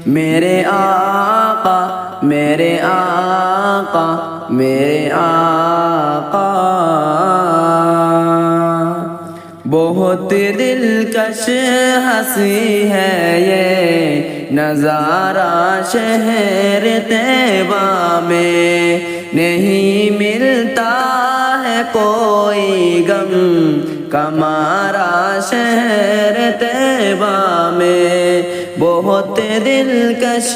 میرے آقا میرے آقا میرے آقا، بہت دلکش ہنسی ہے یہ نظارہ شہر طیبہ میں، نہیں ملتا ہے کوئی غم کمارا شہر طیبہ میں، بہت دلکش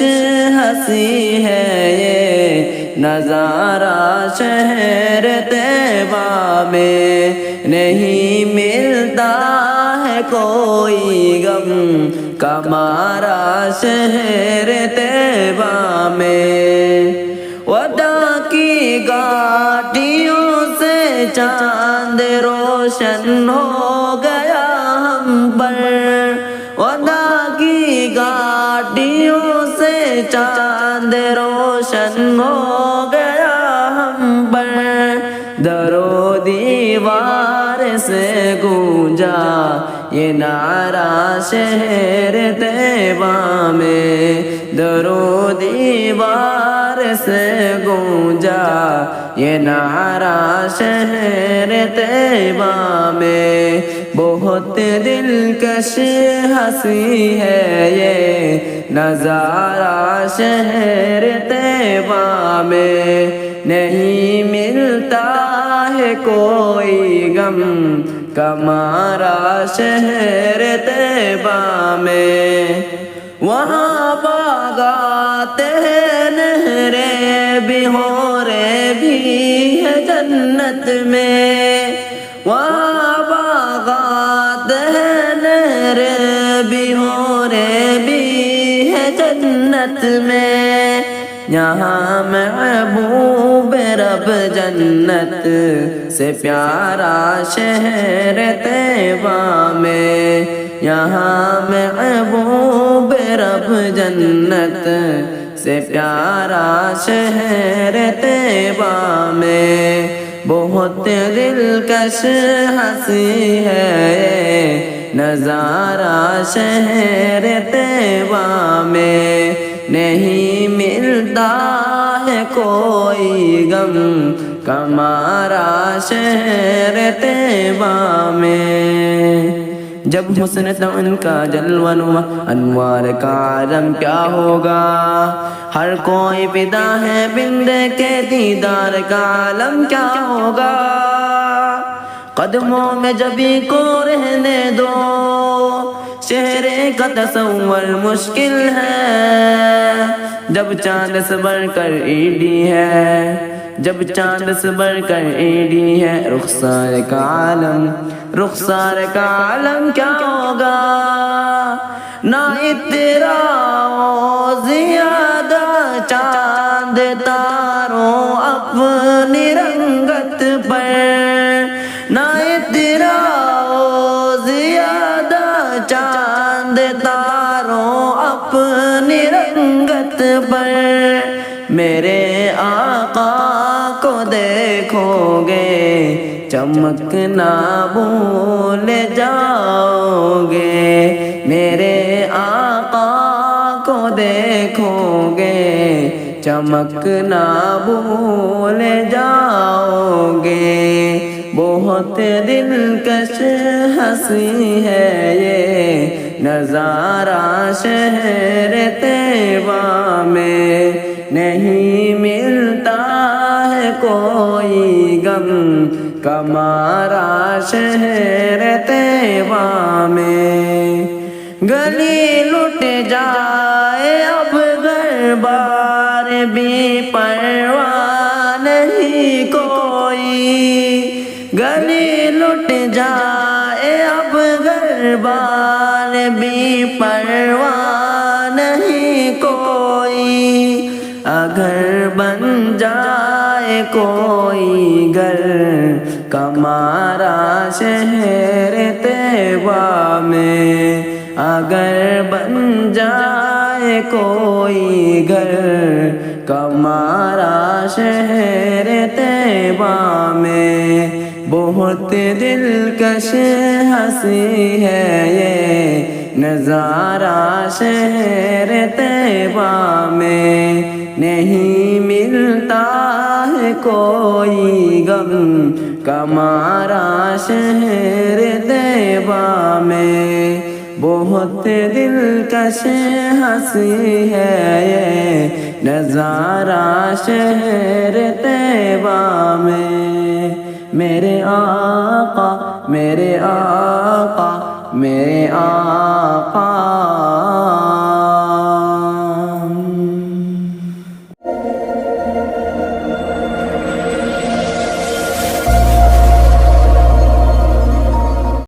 ہنسی ہے یہ نظارہ شہر طیبہ میں، نہیں ملتا ہے کوئی غم کمارا شہر طیبہ میں، ودا کی گاٹیوں سے چاند روشن ہو گیا ہم پر، ودا کی گاٹیوں سے چاند روشن ہو گیا ہم پر، در و دیوار سے گونجا یہ نعرہ شہر طیبہ میں، در و دیوار سے گونجا یہ نعرہ شہر طیبہ میں، بہت دلکش ہنسی ہے یہ نظارہ شہر طیبہ میں، نہیں ملتا ہے کوئی غم کمارا شہر طیبہ میں، وہاں باغات ہیں نہریں بھی ہوریں بھی ہے جنت میں، وہاں باغات ہیں نہریں بھی ہوریں بھی ہے جنت میں، یہاں محبوب رب جنت سے پیارا شہر طیبہ میں، یہاں محبوب رب جنت سے پیارا شہر طیبہ میں، بہت دلکش ہنسی ہے نظارہ شہر طیبہ میں، نہیں ملتا ہے کوئی غم کمارا شہر طیبہ میں، جب حسن تھا ان کا جلوہ نما انوار کا عالم کیا ہوگا، ہر کوئی فدا ہے بن دیکھے دیدار کا عالم کیا ہوگا، قدموں میں جبھی کو رہنے دو شہر کا تصور مشکل ہے، جب چاند سے بڑھ کر عیدی ہے، جب چاند سے بڑھ کر عیدی ہے، رخسار کا عالم کیا ہوگا، نہ تیرا زیادہ چاند تاروں اپنی رنگت پر، نہ تیرا زیادہ چاند تاروں اپنی رنگت پر، میرے آقا کو دیکھو گے چمکنا بھول جاؤ گے، میرے آقا کو دیکھو گے چمکنا بھول جاؤ گے، بہت دلکش ہنسی ہے یہ نظارہ شہر طیبہ میں، نہیں ملتا ہے کوئی غم کمارا شہر طیبہ میں، گلی لٹ جائے اب گھر بار بھی پرواہ نہیں کوئی، گلی لٹ جائے اب گھر بار بھی پرواہ نہیں کوئی، اگر بن جائے کوئی گھر کمارا شہر طیبہ میں، اگر بن جائے کوئی گھر کمارا شہر طیبہ میں بہت دلکش ہنسی ہے یہ نظارہ شہر طیبہ میں نہیں ملتا ہے کوئی غم کمارا شہر طیبہ میں بہت دلکش ہنسی ہے یہ نظارہ شہر طیبہ میں میرے آقا میرے آقا میرے آقا